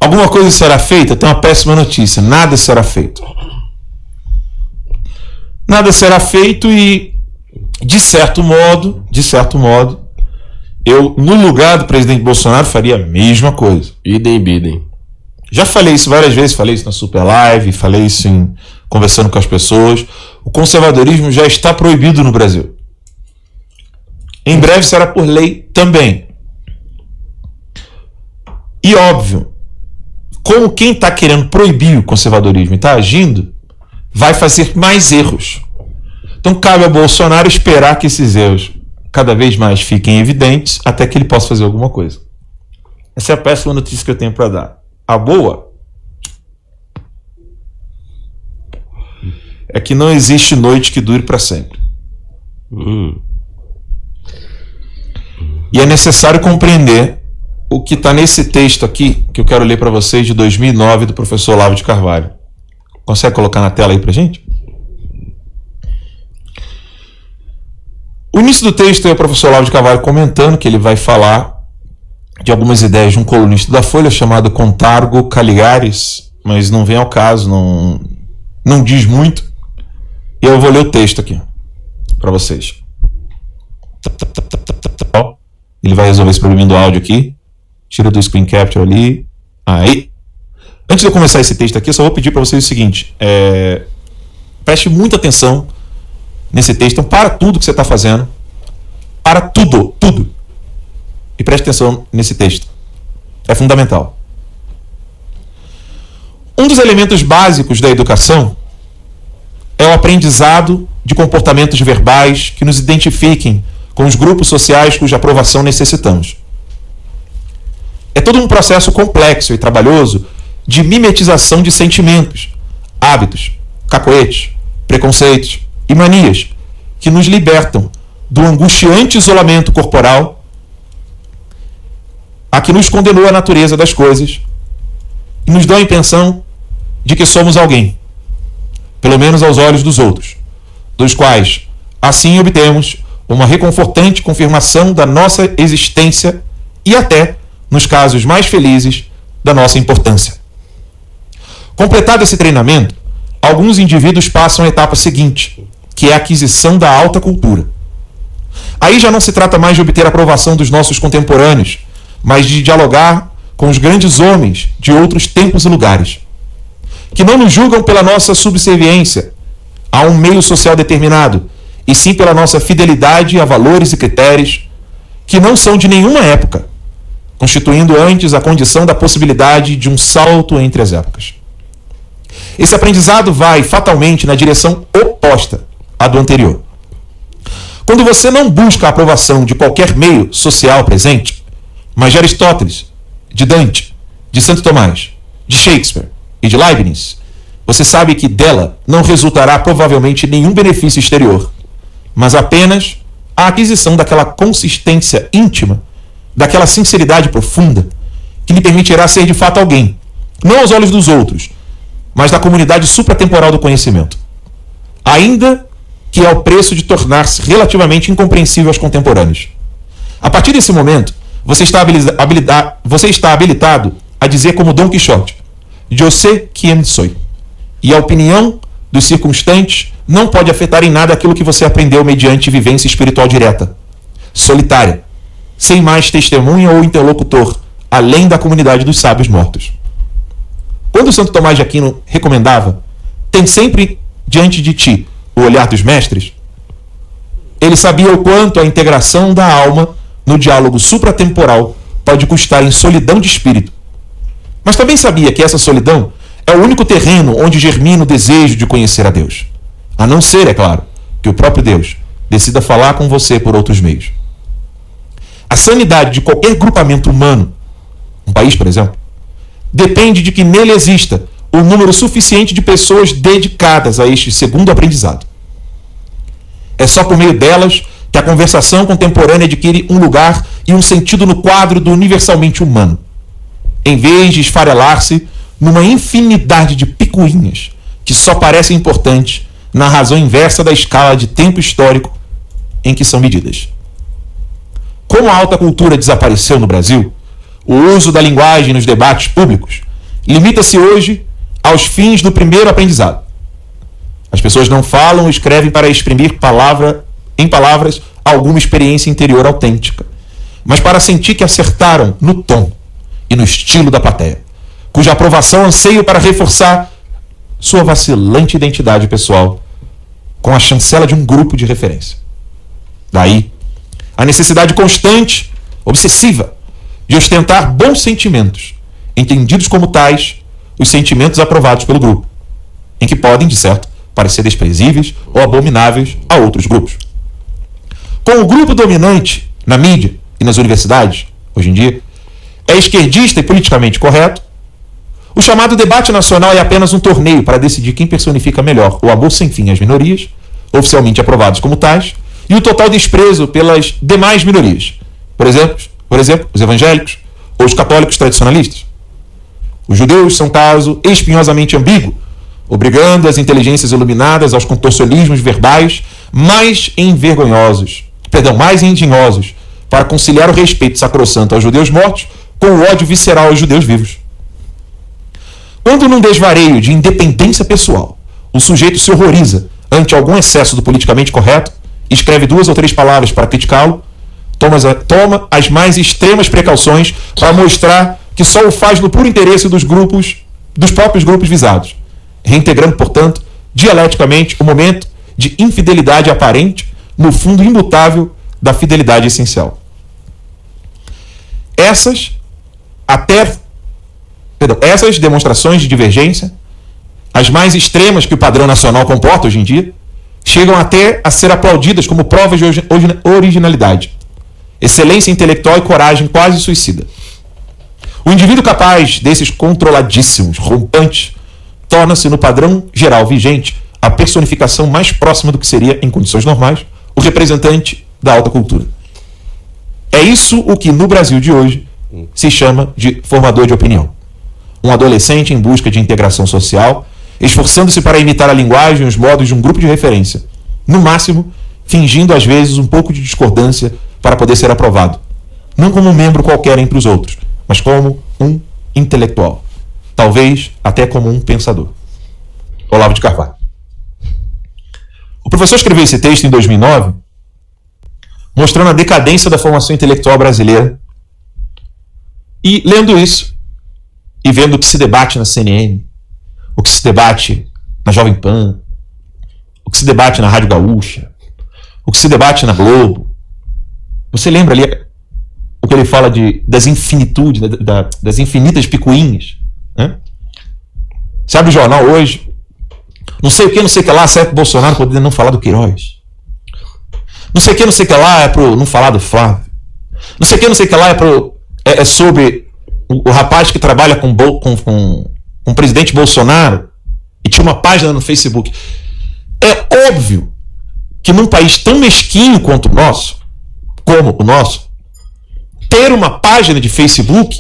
Alguma coisa será feita? Tem uma péssima notícia. Nada será feito. Nada será feito e, de certo modo, eu, no lugar do presidente Bolsonaro, faria a mesma coisa. Idem, bidem. Já falei isso várias vezes, falei isso na Super Live, falei isso conversando com as pessoas. O conservadorismo já está proibido no Brasil. Em breve será por lei também. E óbvio, como quem está querendo proibir o conservadorismo e está agindo, vai fazer mais erros. Então cabe ao Bolsonaro esperar que esses erros cada vez mais fiquem evidentes até que ele possa fazer alguma coisa. Essa é a péssima notícia que eu tenho para dar. A boa é que não existe noite que dure para sempre. E é necessário compreender o que está nesse texto aqui, que eu quero ler para vocês, de 2009, do professor Olavo de Carvalho. Consegue colocar na tela aí para gente? O início do texto é o professor Olavo de Carvalho comentando que ele vai falar de algumas ideias de um colunista da Folha chamado Contargo Caligares, mas não vem ao caso, não diz muito. E eu vou ler o texto aqui para vocês. Ele vai resolver esse probleminha do áudio aqui. Tira do screen capture ali. Aí. Antes de eu começar esse texto aqui, eu só vou pedir para vocês o seguinte. Preste muita atenção nesse texto. Então, para tudo que você está fazendo. Para tudo. E preste atenção nesse texto. É fundamental. Um dos elementos básicos da educação é o aprendizado de comportamentos verbais que nos identifiquem com os grupos sociais cuja aprovação necessitamos. É todo um processo complexo e trabalhoso de mimetização de sentimentos, hábitos, cacoetes, preconceitos e manias que nos libertam do angustiante isolamento corporal a que nos condenou a natureza das coisas e nos dão a impressão de que somos alguém, pelo menos aos olhos dos outros, dos quais assim obtemos uma reconfortante confirmação da nossa existência e até, nos casos mais felizes, da nossa importância. Completado esse treinamento, alguns indivíduos passam à etapa seguinte, que é a aquisição da alta cultura. Aí já não se trata mais de obter a aprovação dos nossos contemporâneos, mas de dialogar com os grandes homens de outros tempos e lugares, que não nos julgam pela nossa subserviência a um meio social determinado, e sim pela nossa fidelidade a valores e critérios que não são de nenhuma época, constituindo antes a condição da possibilidade de um salto entre as épocas. Esse aprendizado vai fatalmente na direção oposta à do anterior. Quando você não busca a aprovação de qualquer meio social presente, mas de Aristóteles, de Dante, de Santo Tomás, de Shakespeare e de Leibniz, você sabe que dela não resultará provavelmente nenhum benefício exterior, mas apenas a aquisição daquela consistência íntima, daquela sinceridade profunda, que lhe permitirá ser de fato alguém, não aos olhos dos outros, mas da comunidade supratemporal do conhecimento. Ainda que ao preço de tornar-se relativamente incompreensível aos contemporâneos. A partir desse momento, você está habilitado a dizer como Dom Quixote, "Eu sei quem sou", e a opinião dos circunstantes não pode afetar em nada aquilo que você aprendeu mediante vivência espiritual direta, solitária, sem mais testemunha ou interlocutor, além da comunidade dos sábios mortos. Quando Santo Tomás de Aquino recomendava, tem sempre diante de ti o olhar dos mestres, ele sabia o quanto a integração da alma no diálogo supratemporal pode custar em solidão de espírito. Mas também sabia que essa solidão é o único terreno onde germina o desejo de conhecer a Deus. A não ser, é claro, que o próprio Deus decida falar com você por outros meios. A sanidade de qualquer grupamento humano, um país, por exemplo, depende de que nele exista um número suficiente de pessoas dedicadas a este segundo aprendizado. É só por meio delas que a conversação contemporânea adquire um lugar e um sentido no quadro do universalmente humano, em vez de esfarelar-se numa infinidade de picuinhas que só parecem importantes na razão inversa da escala de tempo histórico em que são medidas. Como a alta cultura desapareceu no Brasil, o uso da linguagem nos debates públicos limita-se hoje aos fins do primeiro aprendizado. As pessoas não falam ou escrevem para exprimir em palavras alguma experiência interior autêntica, mas para sentir que acertaram no tom e no estilo da plateia, cuja aprovação anseia para reforçar sua vacilante identidade pessoal com a chancela de um grupo de referência. Daí, a necessidade constante, obsessiva, de ostentar bons sentimentos, entendidos como tais, os sentimentos aprovados pelo grupo, em que podem, de certo, parecer desprezíveis ou abomináveis a outros grupos. Com o grupo dominante na mídia e nas universidades, hoje em dia, é esquerdista e politicamente correto, o chamado debate nacional é apenas um torneio para decidir quem personifica melhor o amor sem fim às minorias, oficialmente aprovados como tais, e o total desprezo pelas demais minorias, por exemplo, os evangélicos ou os católicos tradicionalistas. Os judeus são caso espinhosamente ambíguo, obrigando as inteligências iluminadas aos contorcionismos verbais mais engenhosos para conciliar o respeito sacrossanto aos judeus mortos com o ódio visceral aos judeus vivos. Quando, num desvareio de independência pessoal, o sujeito se horroriza ante algum excesso do politicamente correto, escreve 2 ou 3 palavras para criticá-lo, toma as mais extremas precauções para mostrar que só o faz no puro interesse dos próprios grupos visados, reintegrando, portanto, dialeticamente o momento de infidelidade aparente no fundo imutável da fidelidade essencial. Essas demonstrações de divergência, as mais extremas que o padrão nacional comporta hoje em dia, chegam até a ser aplaudidas como provas de originalidade, excelência intelectual e coragem quase suicida. O indivíduo capaz desses controladíssimos rompantes torna-se, no padrão geral vigente, a personificação mais próxima do que seria, em condições normais, o representante da alta cultura. É isso o que, no Brasil de hoje, se chama de formador de opinião. Um adolescente em busca de integração social, esforçando-se para imitar a linguagem e os modos de um grupo de referência, no máximo, fingindo às vezes um pouco de discordância para poder ser aprovado, não como um membro qualquer entre os outros, mas como um intelectual, talvez até como um pensador. Olavo de Carvalho. O professor escreveu esse texto em 2009, mostrando a decadência da formação intelectual brasileira. E lendo isso, e vendo o que se debate na CNN, o que se debate na Jovem Pan, o que se debate na Rádio Gaúcha, o que se debate na Globo, você lembra ali o que ele fala das infinitudes, das infinitas picuinhas, né? Você abre o jornal hoje, não sei o que lá, serve pro Bolsonaro poder não falar do Queiroz. Não sei o que lá é pro não falar do Flávio. Não sei o que lá é sobre o rapaz que trabalha com o presidente Bolsonaro e tinha uma página no Facebook. É óbvio que num país tão mesquinho quanto o nosso, como o nosso, ter uma página de Facebook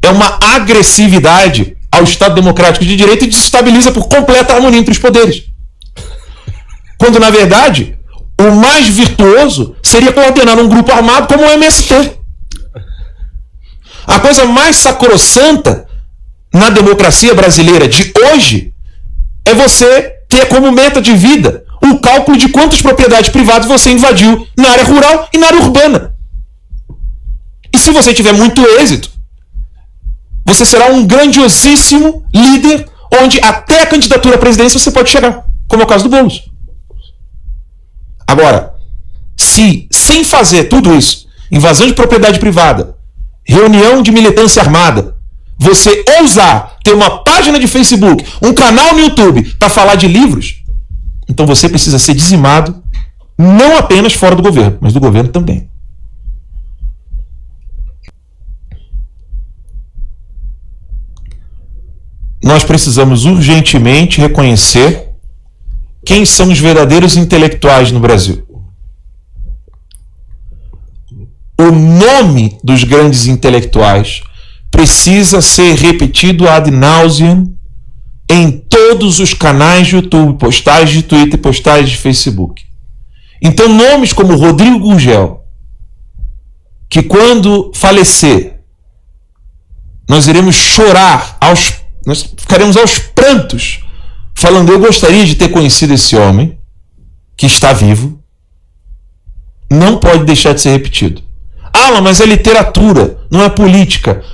é uma agressividade ao Estado Democrático de Direito e desestabiliza por completa harmonia entre os poderes. Quando, na verdade, o mais virtuoso seria coordenar um grupo armado como o MST. A coisa mais sacrossanta na democracia brasileira de hoje é você ter como meta de vida o cálculo de quantas propriedades privadas você invadiu na área rural e na área urbana. E se você tiver muito êxito, você será um grandiosíssimo líder onde até a candidatura à presidência você pode chegar, como é o caso do Boulos. Agora, se sem fazer tudo isso, invasão de propriedade privada, reunião de militância armada, você ousar ter uma página de Facebook, um canal no YouTube para falar de livros, então você precisa ser dizimado não apenas fora do governo, mas do governo também. Nós precisamos urgentemente reconhecer quem são os verdadeiros intelectuais no Brasil. O nome dos grandes intelectuais precisa ser repetido ad nauseam em todos os canais de YouTube, postagens de Twitter, postagens de Facebook. Então, nomes como Rodrigo Gurgel, que quando falecer nós iremos chorar, nós ficaremos aos prantos, falando: eu gostaria de ter conhecido esse homem que está vivo. Não pode deixar de ser repetido. Mas é literatura, não é política.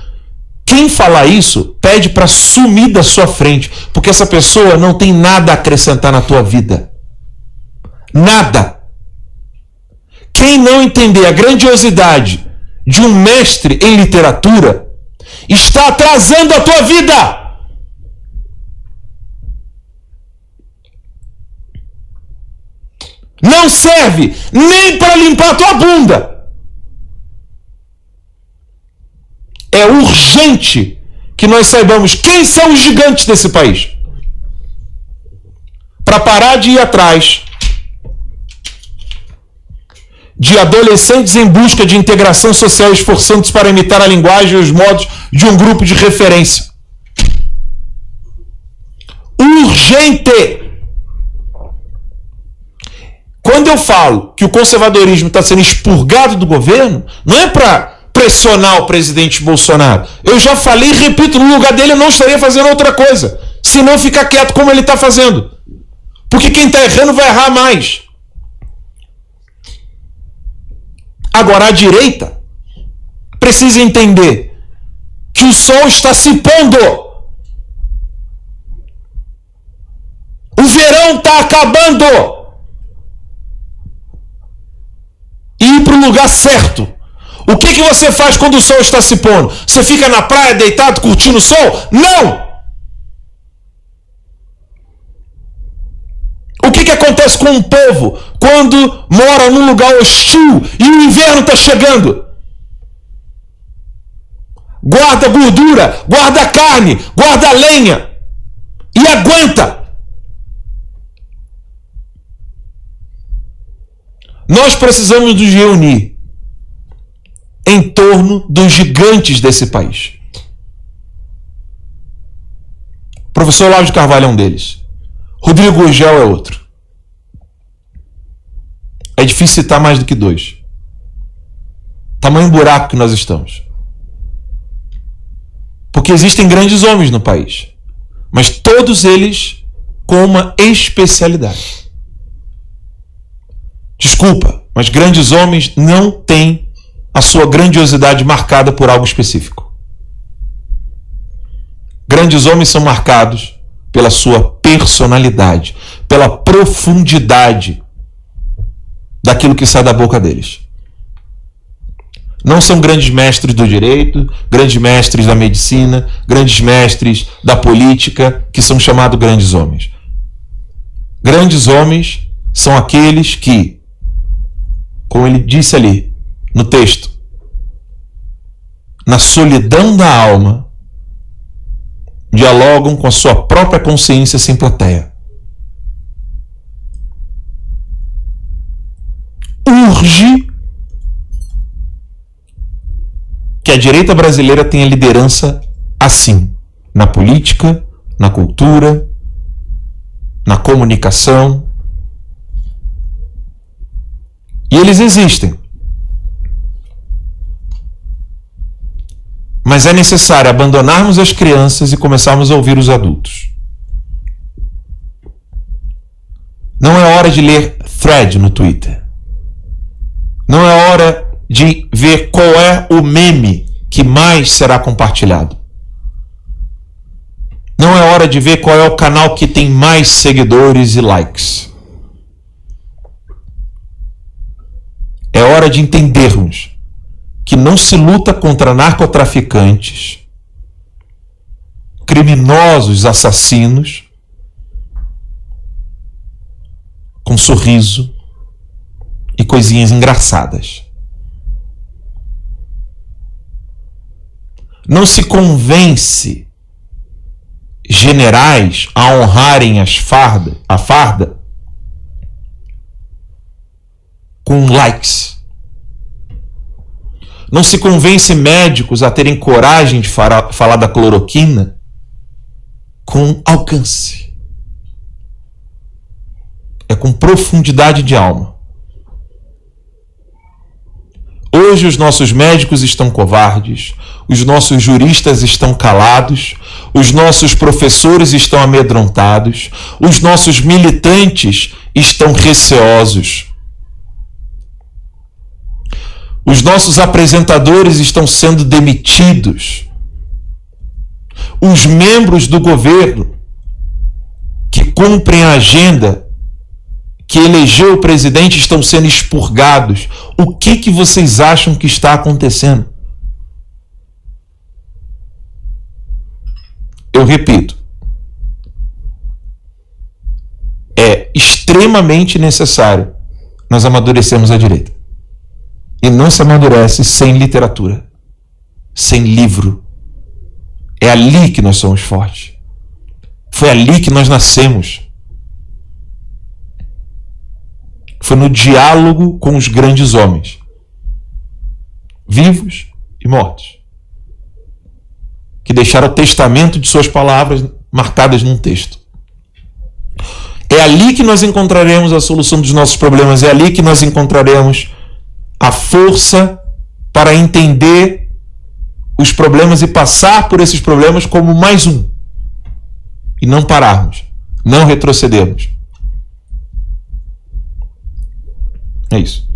Quem falar isso pede para sumir da sua frente, porque essa pessoa não tem nada a acrescentar na tua vida. Nada. Quem não entender a grandiosidade de um mestre em literatura está atrasando a tua vida. Não serve nem para limpar a tua bunda. É urgente que nós saibamos quem são os gigantes desse país, para parar de ir atrás de adolescentes em busca de integração social, esforçando-se para imitar a linguagem e os modos de um grupo de referência. Urgente! Quando eu falo que o conservadorismo está sendo expurgado do governo, não é para pressionar o presidente Bolsonaro. Eu já falei e repito, no lugar dele eu não estaria fazendo outra coisa, se não ficar quieto como ele está fazendo. Porque quem está errando vai errar mais. Agora, a direita precisa entender que o sol está se pondo. O verão está acabando. E ir para o lugar certo. O que você faz quando o sol está se pondo? Você fica na praia deitado curtindo o sol? Não! O que acontece com um povo quando mora num lugar hostil e o inverno está chegando? Guarda gordura, guarda carne, guarda lenha e aguenta. Nós precisamos nos reunir em torno dos gigantes desse país. O professor Olavo de Carvalho é um deles. Rodrigo Gurgel é outro. É difícil citar mais do que dois. Tamanho buraco que nós estamos. Porque existem grandes homens no país, mas todos eles com uma especialidade. Desculpa, mas grandes homens não têm a sua grandiosidade marcada por algo específico. Grandes homens são marcados pela sua personalidade, pela profundidade daquilo que sai da boca deles. Não são grandes mestres do direito, grandes mestres da medicina, grandes mestres da política, que são chamados grandes homens. Grandes homens são aqueles que, como ele disse ali no texto, na solidão da alma, dialogam com a sua própria consciência sem plateia. Urge que a direita brasileira tenha liderança assim, na política, na cultura, na comunicação. E eles existem. Mas é necessário abandonarmos as crianças e começarmos a ouvir os adultos. Não é hora de ler thread no Twitter. Não é hora de ver qual é o meme que mais será compartilhado. Não é hora de ver qual é o canal que tem mais seguidores e likes. É hora de entendermos que não se luta contra narcotraficantes, criminosos, assassinos, com sorriso e coisinhas engraçadas. Não se convence generais a honrarem a farda com likes. Não se convence médicos a terem coragem de falar da cloroquina com alcance. É com profundidade de alma. Hoje os nossos médicos estão covardes, os nossos juristas estão calados, os nossos professores estão amedrontados, os nossos militantes estão receosos. Os nossos apresentadores estão sendo demitidos. Os membros do governo que cumprem a agenda que elegeu o presidente estão sendo expurgados. O que vocês acham que está acontecendo? Eu repito, é extremamente necessário nós amadurecermos a direita. E não se amadurece sem literatura, sem livro. É ali que nós somos fortes. Foi ali que nós nascemos. Foi no diálogo com os grandes homens, vivos e mortos, que deixaram o testamento de suas palavras marcadas num texto. É ali que nós encontraremos a solução dos nossos problemas, é ali que nós encontraremos a força para entender os problemas e passar por esses problemas como mais um. E não pararmos, não retrocedermos. É isso.